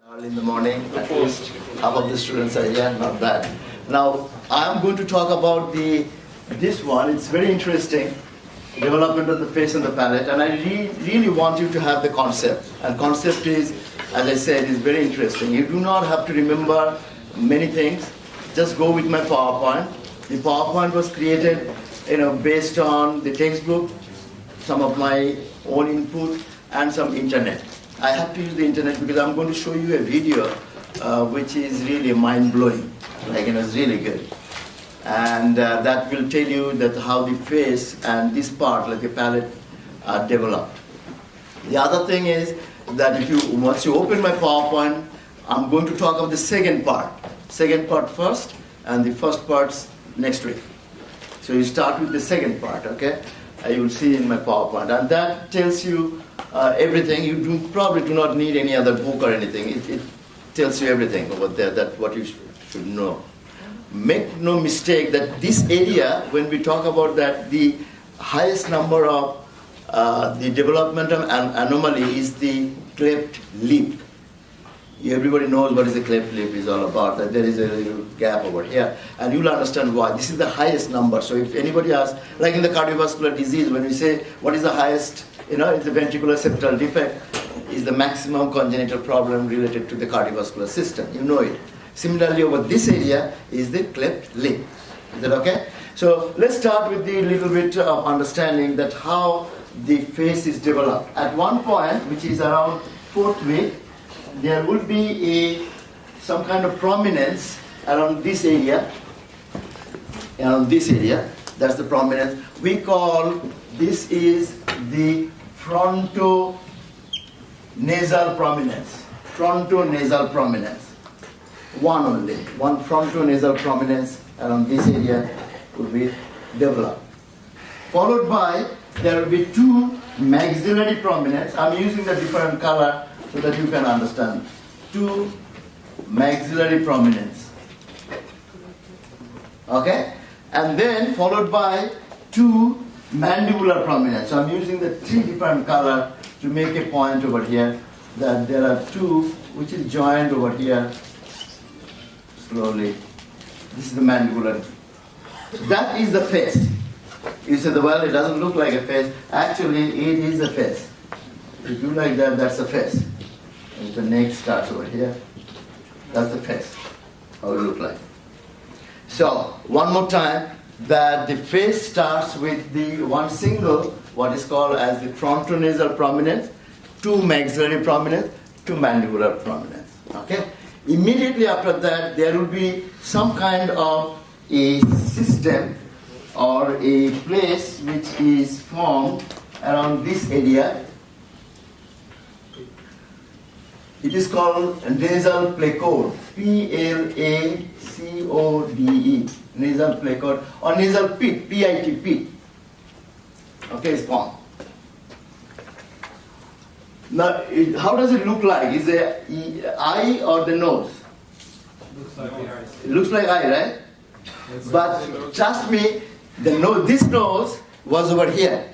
Early in the morning, at least half of the students are here, not bad. Now, I'm going to talk about this one. It's very interesting, development of the face and the palate, and I really want you to have the concept. And concept is, as I said, is very interesting. You do not have to remember many things. Just go with my PowerPoint. The PowerPoint was created, based on the textbook, some of my own input, and some internet. I have to use the internet because I'm going to show you a video which is really mind-blowing. It's really good. And that will tell you that how the face and this part, like the palate, are developed. The other thing is that once you open my PowerPoint, I'm going to talk about the second part. Second part first, and the first part's next week. So you start with the second part, okay? You will see in my PowerPoint. And that tells you everything. You probably do not need any other book or anything. It tells you everything over there, that what you should know. Make no mistake that this area, when we talk about that, the highest number of the developmental anomaly is the cleft lip. Everybody knows what is a cleft lip is all about, that there is a little gap over here, and you'll understand why. This is the highest number. So if anybody asks, like in the cardiovascular disease, when we say what is the highest, it's the ventricular septal defect, is the maximum congenital problem related to the cardiovascular system. You know it. Similarly, over this area is the cleft lip. Is that okay? So let's start with the little bit of understanding that how the face is developed. At one point, which is around 4th week, there will be some kind of prominence around this area. Around this area, that's the prominence. We call this is the frontonasal prominence. Frontonasal prominence. One only. One frontonasal prominence around this area will be developed. Followed by, there will be two maxillary prominence. I'm using the different color so that you can understand. Two maxillary prominence. Okay? And then followed by two mandibular prominence. So I'm using the three different color to make a point over here that there are two which is joined over here slowly. This is the mandibular. That is the face. You say, well, it doesn't look like a face. Actually, it is a face. If you like that, that's the face. And the neck starts over here. That's the face. How it look like. So, one more time, that the face starts with the one single, what is called as the frontonasal prominence, two maxillary prominence, two mandibular prominence. Okay? Immediately after that, there will be some kind of a system or a place which is formed around this area. It is called nasal placode, Placode, nasal placode, or nasal pit, Pit, pit. Okay, it's formed. Now, how does it look like? Is it eye or the nose? Looks like the eye. It looks like eye, right? But trust me, this nose was over here.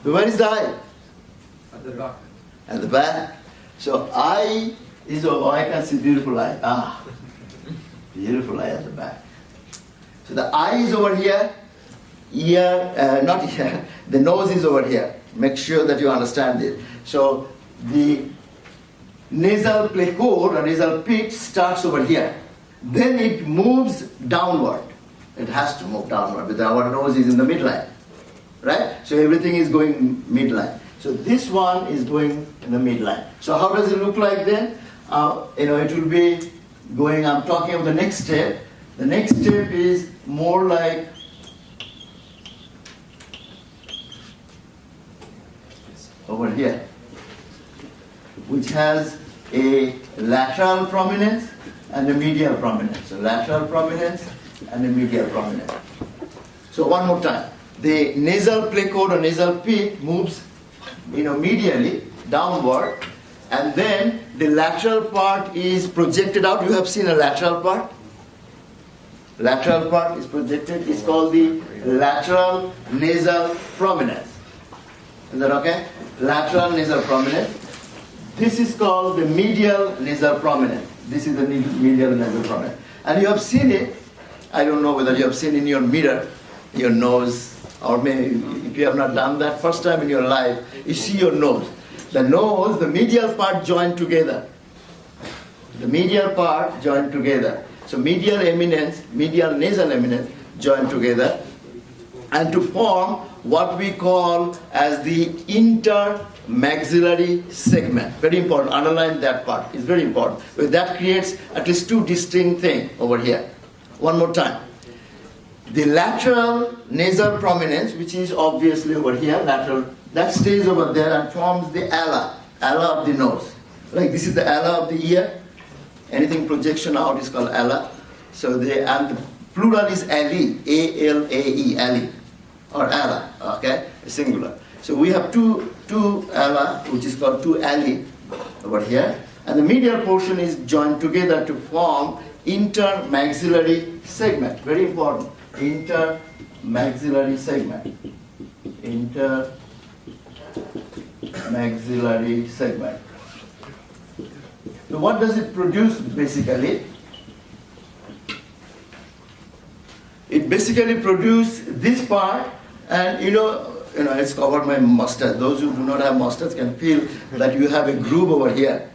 So where is the eye? At the back. At the back. So eye is over. I can see beautiful eye. Beautiful eye at the back. So the eye is over here. Ear, not here. The nose is over here. Make sure that you understand it. So the nasal placode or nasal pit starts over here. Then it moves downward. It has to move downward because our nose is in the midline. Right? So everything is going midline. So this one is going in the midline. So how does it look like then? It will be going, I'm talking about the next step. The next step is more like over here, which has a lateral prominence and a medial prominence. So lateral prominence and a medial prominence. So one more time. The nasal placode or nasal pit moves medially downward, and then the lateral part is projected out. You have seen a lateral part? Lateral part is projected. It's called the lateral nasal prominence. Is that okay? Lateral nasal prominence. This is called the medial nasal prominence. This is the medial nasal prominence. And you have seen it, I don't know whether you have seen in your mirror, your nose, or maybe if you have not done that first time in your life, you see your nose. The nose, the medial part joined together. The medial part joined together. So medial eminence, medial nasal eminence joined together, and to form what we call as the intermaxillary segment. Very important, underline that part, it's very important. That creates at least two distinct things over here. One more time. The lateral nasal prominence, which is obviously over here, lateral, that stays over there and forms the ala of the nose. Like this is the ala of the ear. Anything projection out is called ala. So and the plural is ali, A-L-A-E, ali, or ala, okay, singular. So we have two ala, which is called two ali over here, and the medial portion is joined together to form intermaxillary segment. Very important, intermaxillary segment. Intermaxillary segment. So what does it produce basically? It basically produces this part, and you know, it's covered by mustache. Those who do not have mustache can feel that you have a groove over here.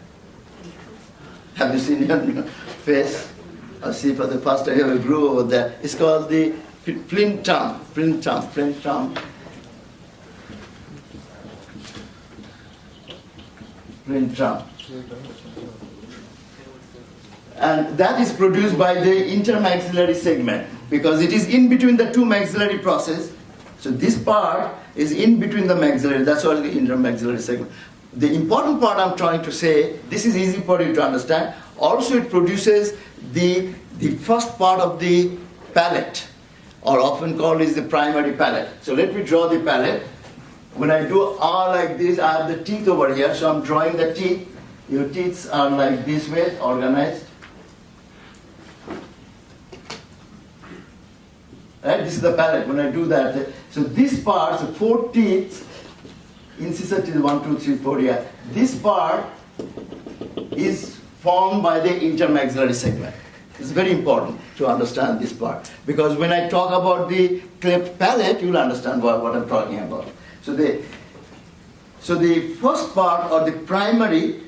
Have you seen your face? I see for the first time you have a groove over there. It's called the flintum. And that is produced by the intermaxillary segment, because it is in between the two maxillary processes. So this part is in between the maxillary, that's why the intermaxillary segment. The important part I'm trying to say, this is easy for you to understand, also it produces the first part of the palate, or often called is the primary palate. So let me draw the palate. When I do R like this, I have the teeth over here, so I'm drawing the teeth. Your teeth are like this way, organized. Right? This is the palate. When I do that, so this part, so 4 teeth, incisor teeth 1, 2, 3, 4 here. This part is formed by the intermaxillary segment. It's very important to understand this part, because when I talk about the cleft palate, you'll understand what I'm talking about. So the first part, or the primary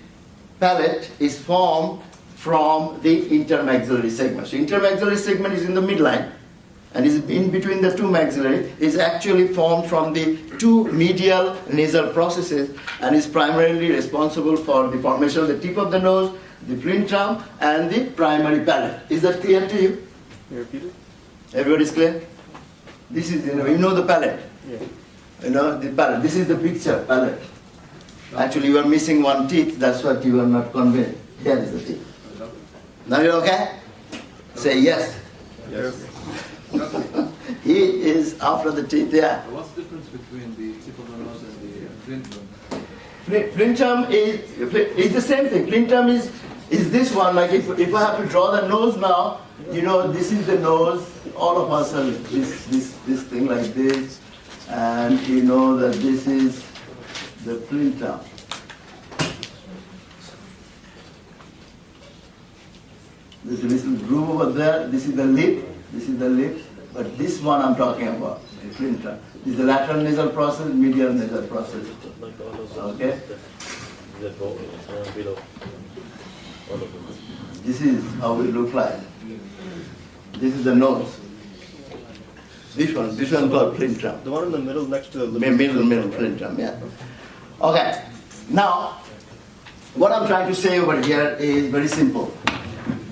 palate, is formed from the intermaxillary segment. So intermaxillary segment is in the midline, and is in between the two maxillary, is actually formed from the two medial nasal processes, and is primarily responsible for the formation of the tip of the nose, the flintum, and the primary palate. Is that clear to you? Can you repeat it? Everybody's clear? This is, you know the palate. Yeah. You know the palate. This is the picture, palate. Actually, you are missing one teeth. That's what you are not convinced. Here is the teeth. Now you're okay? Say yes. Yes. He is after the teeth. Yeah. What's the difference between the tip of the nose and the flintum? Flintum is the same thing. Flintum is this one. Like if I have to draw the nose now, you know, this is the nose. All of us have this thing like this, and you know that this is the flintum. There's a little groove over there. This is the lip. This is the lip. But this one I'm talking about, the flintum. This is the lateral nasal process, medial nasal process. Okay? This is how it looks like. This is the nose. This one called flintum. The one in the middle next to the lip. Middle flintum, yeah. Okay. Now, what I'm trying to say over here is very simple.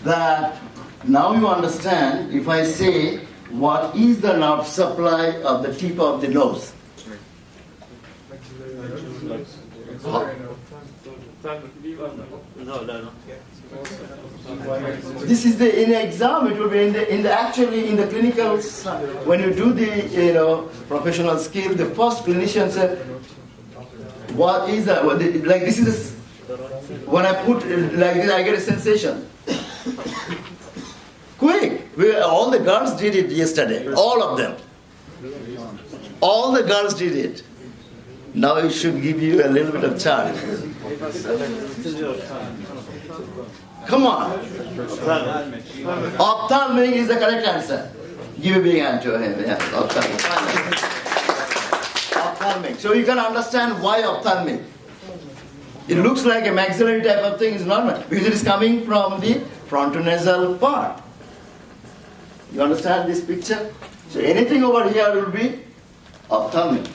That now you understand if I say what is the nerve supply of the tip of the nose. This is in the exam. It will be actually in the clinical. When you do the professional skill, the first clinician said, "What is that?" Like this is when I put like this, I get a sensation. Quick! All the girls did it yesterday. All of them. All the girls did it. Now it should give you a little bit of chance. Come on. Ophthalmic is the correct answer. Give a big hand to him. Yeah, ophthalmic. Ophthalmic. So you can understand why ophthalmic. It looks like a maxillary type of thing is normal because it is coming from the frontonasal part. You understand this picture? So anything over here will be ophthalmic.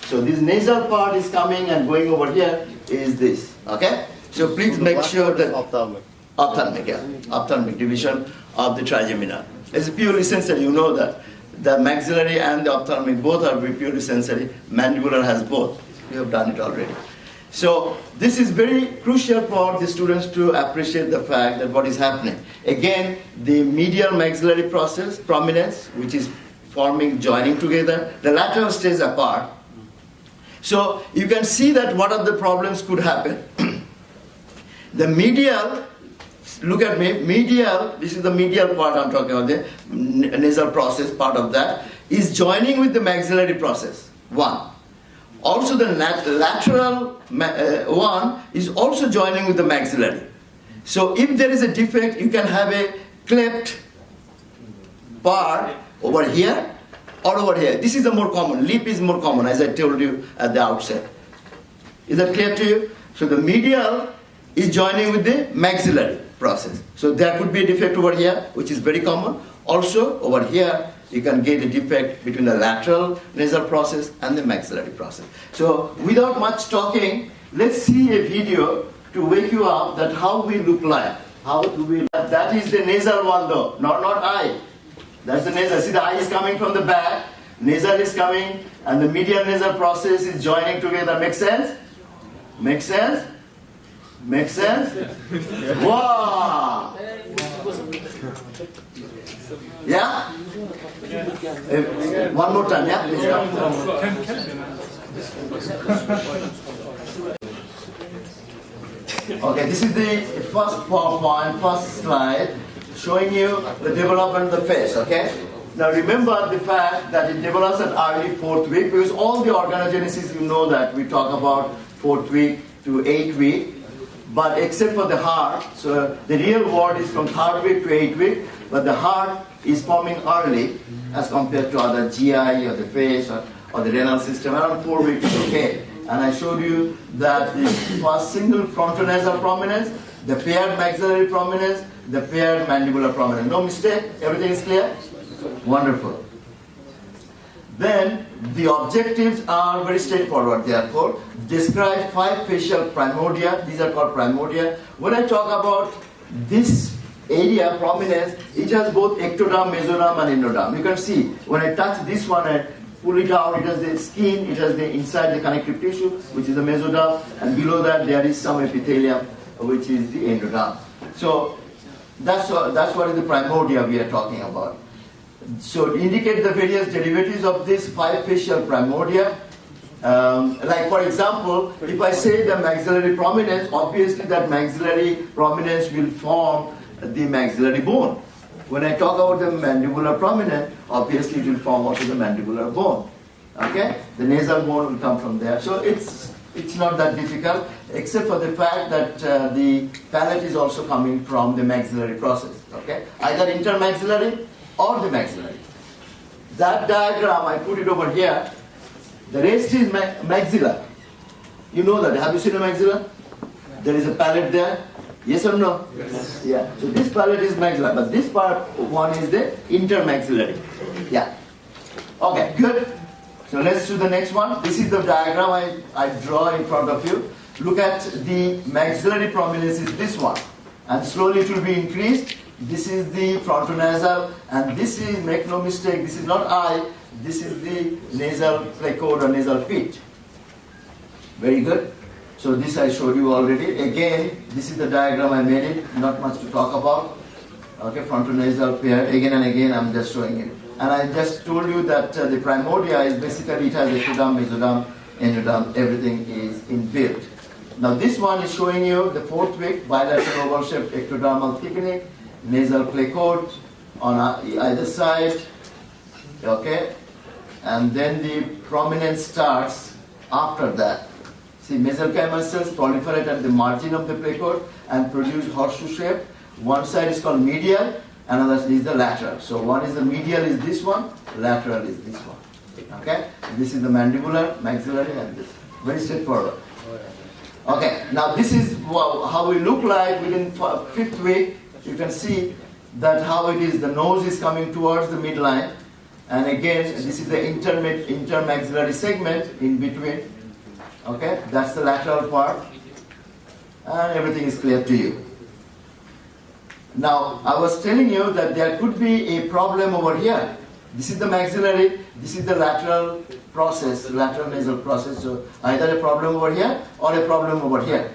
So this nasal part is coming and going over here is this. Okay? So please make sure that Ophthalmic. ophthalmic, yeah, ophthalmic division of the trigeminal. It's purely sensory. You know that the maxillary and the ophthalmic both are purely sensory. Mandibular has both. You have done it already. So this is very crucial for the students to appreciate the fact that what is happening. Again, the medial maxillary process, prominence, which is forming, joining together. The lateral stays apart. So you can see that what are the problems could happen. The medial, look at me, medial, this is the medial part I'm talking about, the nasal process part of that, is joining with the maxillary process, one. Also the lateral one is also joining with the maxillary. So if there is a defect, you can have a cleft part over here or over here. This is the more common. Lip is more common, as I told you at the outset. Is that clear to you? So the medial is joining with the maxillary process. So there could be a defect over here, which is very common. Also over here, you can get a defect between the lateral nasal process and the maxillary process. So without much talking, let's see a video to wake you up that how we look like. How do we? That is the nasal one though, not eye. That's the nasal. See, the eye is coming from the back, nasal is coming, and the medial nasal process is joining together. Make sense? Make sense? Make sense? Wow! Yeah? One more time, yeah? Please come. Okay, this is the first PowerPoint, first slide, showing you the development of the face, okay? Now remember the fact that it develops at early 4th week, because all the organogenesis, you know that we talk about 4th week to 8th week, but except for the heart, so the real word is from 3rd week to 8th week, but the heart is forming early as compared to other GI or the face or the renal system. Around 4 weeks is okay. And I showed you that the first single frontonasal prominence, the paired maxillary prominence, the paired mandibular prominence. No mistake? Everything is clear? Wonderful. Then the objectives are very straightforward, therefore. Describe 5 facial primordia. These are called primordia. When I talk about this area, prominence, it has both ectoderm, mesoderm and endoderm. You can see, when I touch this one and pull it out, it has the skin, it has the inside the connective tissue, which is the mesoderm, and below that there is some epithelium, which is the endoderm. So that's what is the primordia we are talking about. So indicate the various derivatives of this 5 facial primordia. Like for example, if I say the maxillary prominence, obviously that maxillary prominence will form the maxillary bone. When I talk about the mandibular prominence, obviously it will form also the mandibular bone. Okay? The nasal bone will come from there. So it's not that difficult, except for the fact that the palate is also coming from the maxillary process. Okay? Either intermaxillary or the maxillary. That diagram, I put it over here. The rest is maxilla. You know that. Have you seen a maxilla? There is a palate there. Yes or no? Yes. Yeah. So this palate is maxilla, but this part one is the intermaxillary. Yeah. Okay, good. So let's do the next one. This is the diagram I draw in front of you. Look at the maxillary prominence is this one. And slowly it will be increased. This is the frontonasal, and this is, make no mistake, this is not eye, this is the nasal placode or nasal pit. Very good. So this I showed you already. Again, this is the diagram I made it, not much to talk about. Okay, frontonasal pair, again and again I'm just showing it. And I just told you that the primordia is basically, it has ectoderm, mesoderm, endoderm, everything is inbuilt. Now this one is showing you the 4th week, bilateral oval-shaped ectodermal thickening, nasal placode on either side, okay? And then the prominence starts after that. See, mesenchymal cells proliferate at the margin of the precourt and produce horseshoe shape. One side is called medial, another is the lateral. So one is the medial is this one, lateral is this one. Okay? This is the mandibular, maxillary, and this. Very straightforward. Okay, now this is how we look like within 5th week. You can see that how it is. The nose is coming towards the midline. And again, this is the intermaxillary segment in between. Okay, that's the lateral part. And everything is clear to you. Now, I was telling you that there could be a problem over here. This is the maxillary, this is the lateral process, lateral nasal process. So either a problem over here or a problem over here.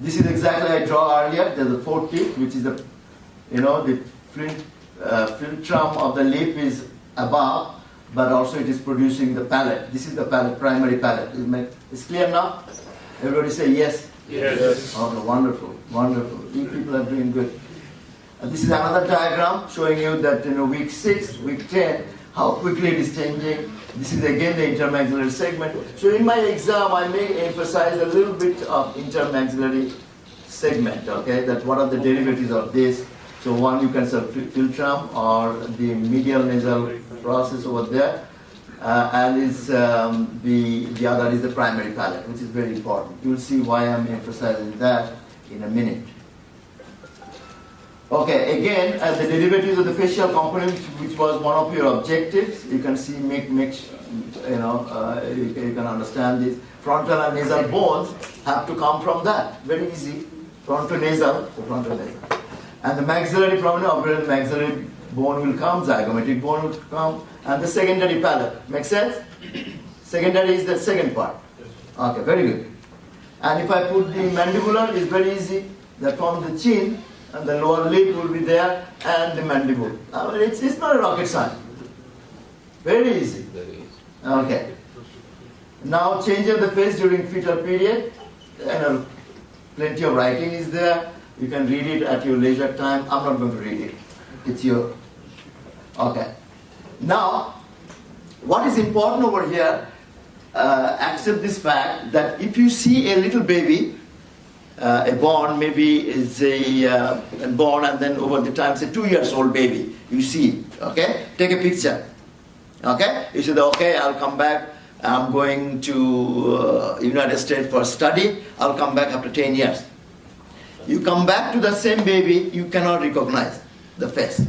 This is exactly I draw earlier. There's the 4th teeth, which is the, the philtrum of the lip is above, but also it is producing the palate. This is the palate, primary palate. It's clear now? Everybody say yes. Yes. Okay, wonderful, wonderful. You people are doing good. This is another diagram showing you that week 6, week 10, how quickly it is changing. This is again the intermaxillary segment. So in my exam, I may emphasize a little bit of intermaxillary segment, okay? That what are the derivatives of this. So one you can say philtrum or the medial nasal process over there. And is the other is the primary palate, which is very important. You'll see why I'm emphasizing that in a minute. Okay, again, the derivatives of the facial component, which was one of your objectives, you can see, you can understand this. Frontal and nasal bones have to come from that. Very easy. Frontonasal, so frontonasal. And the maxillary prominent operator maxillary bone will come, zygomatic bone will come, and the secondary palate. Make sense? Secondary is the second part. Okay, very good. And if I put the mandibular, it's very easy. That from the chin, and the lower lip will be there, and the mandible. It's not a rocket science. Very easy. Okay. Now change of the face during fetal period. Plenty of writing is there. You can read it at your leisure time. I'm not going to read it. It's your... Okay. Now, what is important over here, accept this fact that if you see a little baby, a born, maybe is a born and then over the time, say 2 years old baby, you see, okay? Take a picture, okay? You say, okay, I'll come back, I'm going to United States for study, I'll come back after 10 years. You come back to the same baby, you cannot recognize the face.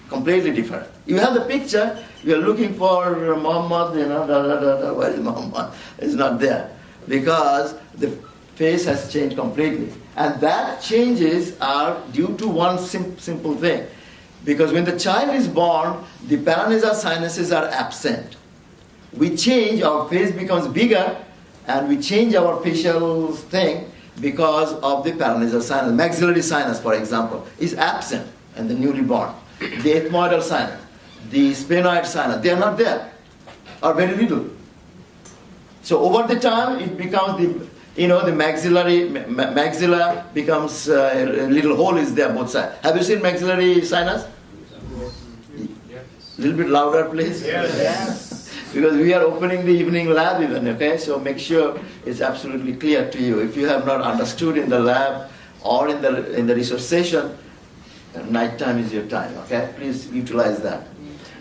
Completely different. You have the picture, you are looking for Muhammad, where is Muhammad? It's not there. Because the face has changed completely. And that changes are due to one simple thing. Because when the child is born, the paranasal sinuses are absent. We change, our face becomes bigger, and we change our facial thing because of the paranasal sinus. Maxillary sinus, for example, is absent in the newly born. The ethmoidal sinus, the sphenoid sinus, they are not there, or very little. So over the time, it becomes the maxilla becomes a little hole is there both sides. Have you seen maxillary sinus? A little bit louder, please. Yes. Because we are opening the evening lab even, okay? So make sure it's absolutely clear to you. If you have not understood in the lab or in the research session, night time is your time, okay? Please utilize that.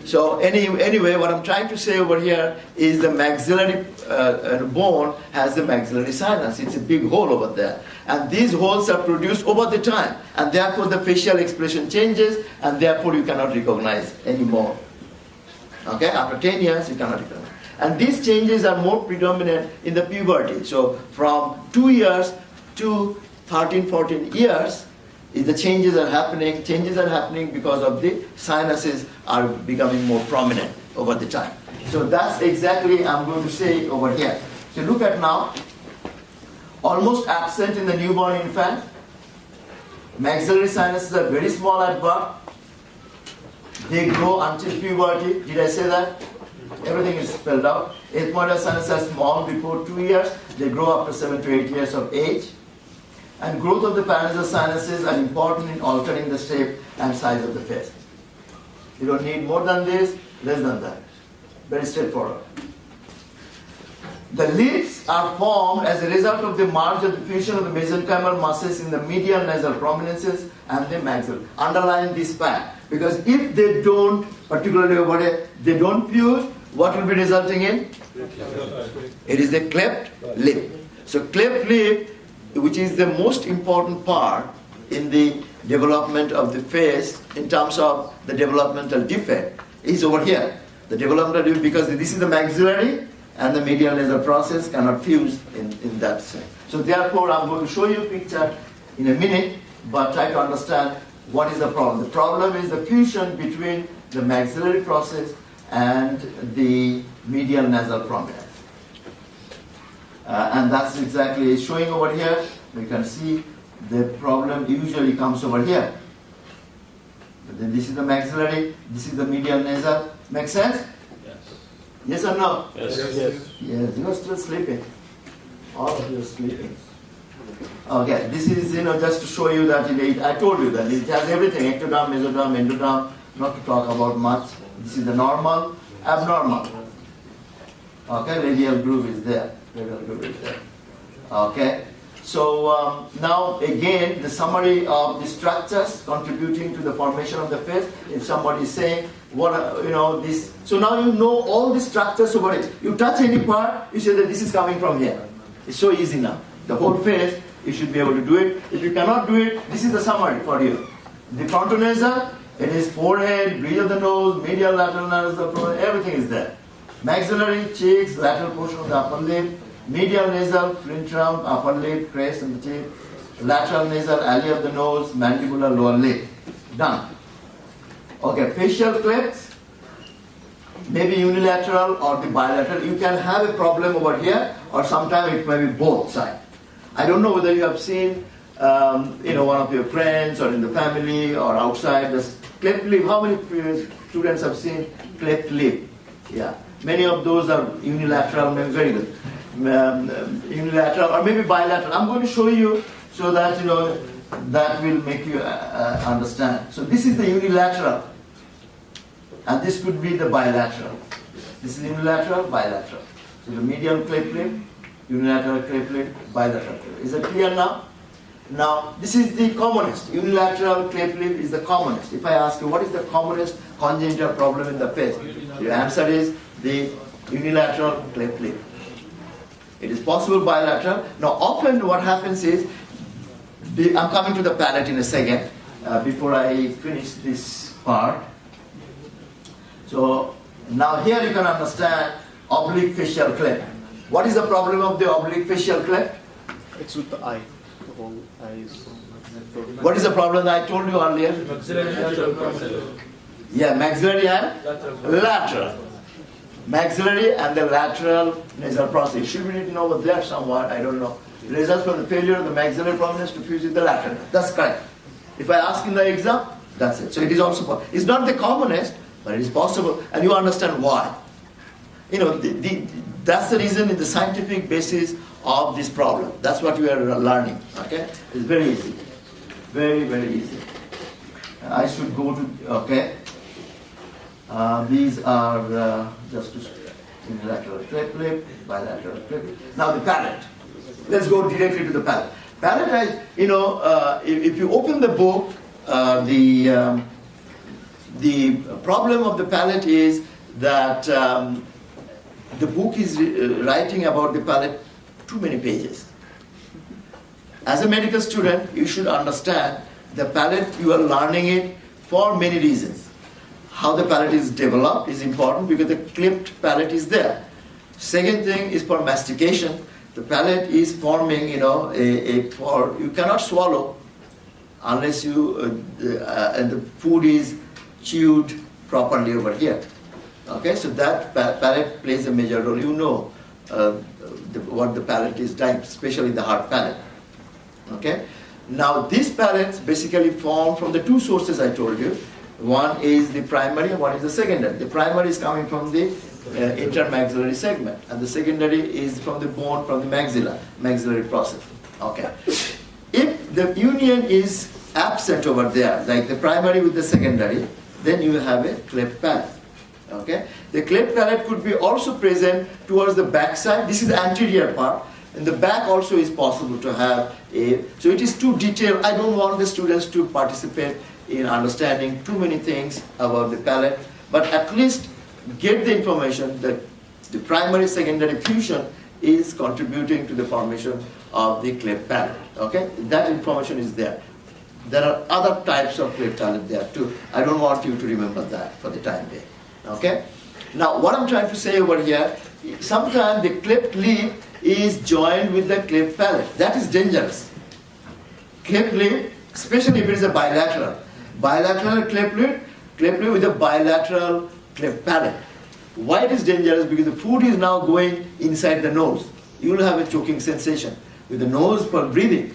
So anyway, what I'm trying to say over here is the maxillary bone has the maxillary sinus. It's a big hole over there. And these holes are produced over the time. And therefore the facial expression changes, and therefore you cannot recognize anymore. Okay, after 10 years you cannot recognize. And these changes are more predominant in the puberty. So from 2 years to 13, 14 years, the changes are happening because of the sinuses are becoming more prominent over the time. So that's exactly I'm going to say over here. So look at now, almost absent in the newborn infant. Maxillary sinuses are very small at birth. They grow until puberty. Did I say that? Everything is spelled out. Ethmoidal sinuses are small before 2 years. They grow after 7 to 8 years of age. And growth of the paranasal sinuses are important in altering the shape and size of the face. You don't need more than this, less than that. Very straightforward. The lips are formed as a result of the merge of the fusion of the mesenchymal muscles in the medial nasal prominences and the maxilla. Underline this fact, because if they don't, particularly over here, they don't fuse, what will be resulting in? It is the cleft lip. So cleft lip, which is the most important part in the development of the face in terms of the developmental defect, is over here. The developmental defect, because this is the maxillary and the medial nasal process cannot fuse in that sense. So therefore, I'm going to show you a picture in a minute, but try to understand what is the problem. The problem is the fusion between the maxillary process and the medial nasal prominence. And that's exactly showing over here. We can see the problem usually comes over here. But then this is the maxillary, this is the medial nasal. Make sense? Yes. Yes or no? Yes. Yes. Yes, you are still sleeping. All of you are sleeping. Okay, this is just to show you that I told you that it has everything, ectoderm, mesoderm, endoderm, not to talk about much. This is the normal, abnormal. Okay, radial groove is there. Radial groove is there. Okay, so now again the summary of the structures contributing to the formation of the face. If somebody is saying what this, so now you know all the structures over it. You touch any part, you say that this is coming from here. It's so easy now. The whole face, you should be able to do it. If you cannot do it, this is the summary for you. The frontonasal, it is forehead, bridge of the nose, medial lateral nasal, everything is there. Maxillary, cheeks, lateral portion of the upper lip, medial nasal, frenulum, upper lip, crest and the tip, lateral nasal, alley of the nose, mandibular lower lip. Done. Okay, facial clefts, maybe unilateral or the bilateral. You can have a problem over here, or sometimes it may be both sides. I don't know whether you have seen, one of your friends or in the family or outside, the cleft lip. How many students have seen cleft lip? Yeah, many of those are unilateral, maybe very good. Unilateral or maybe bilateral. I'm going to show you so that that will make you understand. So this is the unilateral, and this could be the bilateral. This is unilateral, bilateral. So the medial cleft lip, unilateral cleft lip, bilateral cleft lip. Is that clear now? Now, this is the commonest. Unilateral cleft lip is the commonest. If I ask you what is the commonest congenital problem in the face, your answer is the unilateral cleft lip. It is possible bilateral. Now, often what happens is, I'm coming to the palate in a second, before I finish this part. So, now here you can understand oblique facial cleft. What is the problem of the oblique facial cleft? It's with the eye. The whole eyes. What is the problem that I told you earlier? Yeah, maxillary and lateral. Maxillary and the lateral nasal process. Should be written over there somewhere, I don't know. Results from the failure of the maxillary prominence to fuse with the lateral. That's correct. If I ask in the exam, that's it. So it is also possible. It's not the commonest, but it is possible, and you understand why. That's the reason in the scientific basis of this problem. That's what we are learning. Okay, it's very easy, very very easy. I should go to these are just to unilateral cleft lip, bilateral cleft lip. Now the palate. Let's go directly to the palate. Palate, if you open the book, the problem of the palate is that the book is writing about the palate too many pages. As a medical student, you should understand the palate, you are learning it for many reasons. How the palate is developed is important because the clipped palate is there. Second thing is for mastication. The palate is forming, you cannot swallow unless and the food is chewed properly over here. Okay, so that palate plays a major role. What the palate is doing, especially the hard palate. Okay, now these palates basically form from the two sources I told you. One is the primary and one is the secondary. The primary is coming from the intermaxillary segment, and the secondary is from the bone, from the maxillary process. Okay, if the union is absent over there, like the primary with the secondary, then you have a cleft palate. Okay, The cleft palate could be also present towards the back side. This is the anterior part. In the back also is possible to have a, so it is too detailed. I don't want the students to participate in understanding too many things about the palate, but at least get the information that the primary secondary fusion is contributing to the formation of the cleft palate. Okay, that information is there. There are other types of cleft palate there too. I don't want you to remember that for the time being. Okay. Now, what I'm trying to say over here, sometimes the cleft lip is joined with the cleft palate. That is dangerous. Cleft lip, especially if it is a bilateral cleft lip with a bilateral cleft palate. Why it is dangerous? Because the food is now going inside the nose. You will have a choking sensation with the nose for breathing,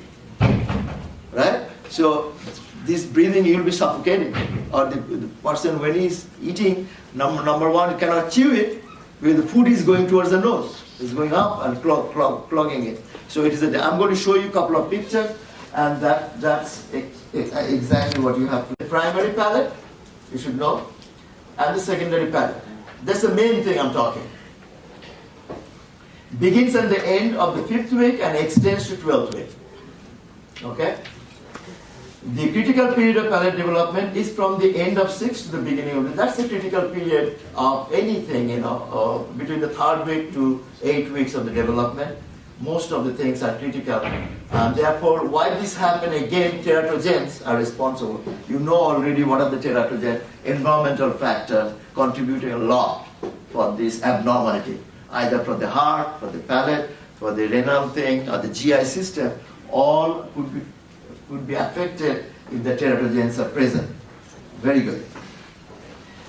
right? So this breathing, you will be suffocating. Or the person when he is eating, number one, cannot chew it because the food is going towards the nose. It's going up and clogging it. So it is. I'm going to show you a couple of pictures, and that's exactly what you have to. The primary palate, you should know, and the secondary palate. That's the main thing I'm talking. Begins at the end of the 5th week and extends to 12th week. Okay? The critical period of palate development is from the end of 6th to the beginning of the, that's the critical period of anything, between the 3rd week to 8 weeks of the development. Most of the things are critical. And therefore, why this happen again, teratogens are responsible. You know already what are the teratogens, environmental factors contributing a lot for this abnormality, either for the heart, for the palate, for the renal thing, or the GI system, all could be affected if the teratogens are present. Very good.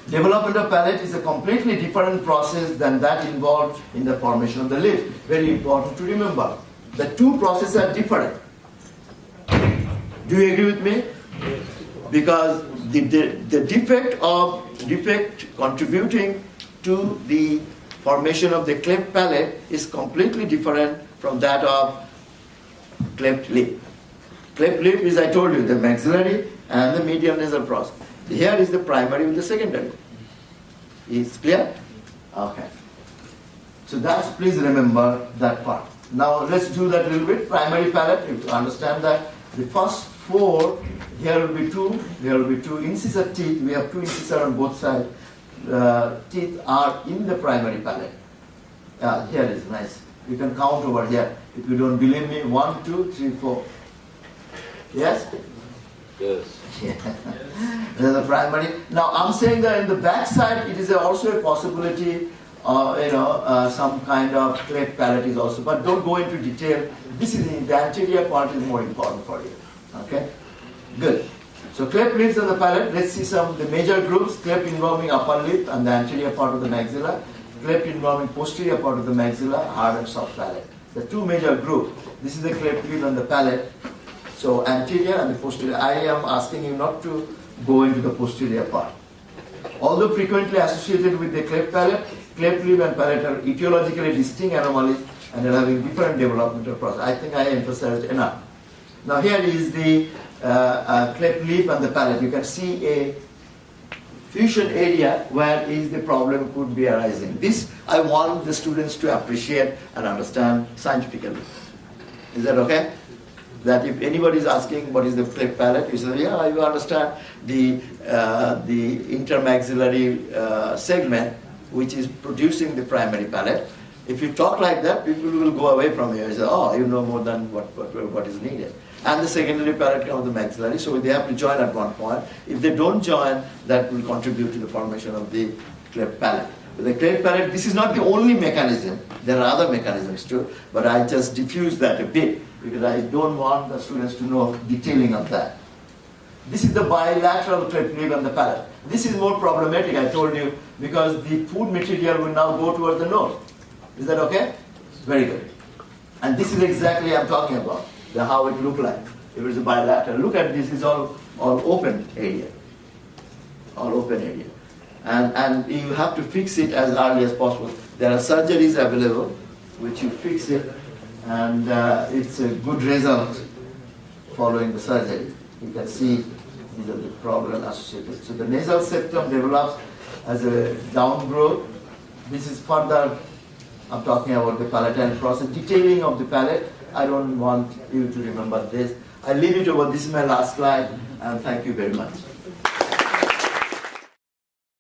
Development of palate is a completely different process than that involved in the formation of the lip. Very important to remember. The two processes are different. Do you agree with me? Because the defect contributing to the formation of the cleft palate is completely different from that of cleft lip. Cleft lip is, I told you, the maxillary and the medial nasal process. Here is the primary with the secondary. Is clear? Okay. So that's, please remember that part. Now let's do that a little bit. Primary palate, you understand that the first 4, here will be 2, here will be 2 incisor teeth. We have 2 incisors on both sides. Teeth are in the primary palate. Here is nice. You can count over here. If you don't believe me, 1, 2, 3, 4. Yes? Yes. There's the primary. Now I'm saying that in the back side it is also a possibility, some kind of cleft palate is also, but don't go into detail. This is the anterior part is more important for you. Okay? Good. So cleft lips on the palate, let's see some of the major groups, cleft involving upper lip and the anterior part of the maxilla, cleft involving posterior part of the maxilla, hard and soft palate. The two major groups. This is the cleft lip on the palate. So anterior and the posterior. I am asking you not to go into the posterior part. Although frequently associated with the cleft palate, cleft lip and palate are etiologically distinct anomalies and are having different developmental process. I think I emphasized enough. Now here is the cleft lip and the palate. You can see a fusion area where is the problem could be arising. This I want the students to appreciate and understand scientifically. Is that okay? That if anybody is asking what is the cleft palate, you say, yeah, you understand the intermaxillary segment which is producing the primary palate. If you talk like that, people will go away from you and say, oh, you know more than what is needed. And the secondary palate comes the maxillary, so they have to join at one point. If they don't join, that will contribute to the formation of the cleft palate. With the cleft palate, this is not the only mechanism. There are other mechanisms too, but I just diffuse that a bit because I don't want the students to know detailing of that. This is the bilateral cleft lip and the palate. This is more problematic, I told you, because the food material will now go towards the nose. Is that okay? Very good. And this is exactly I'm talking about, how it look like. If it's a bilateral, look at this, is all open area. All open area. And you have to fix it as early as possible. There are surgeries available, which you fix it, and it's a good result following the surgery. You can see these are the problems associated. So the nasal septum develops as a downgrowth this is further, I'm talking about the palatine process, detailing of the palate. I don't want you to remember this. I leave it over. This is my last slide, and thank you very much.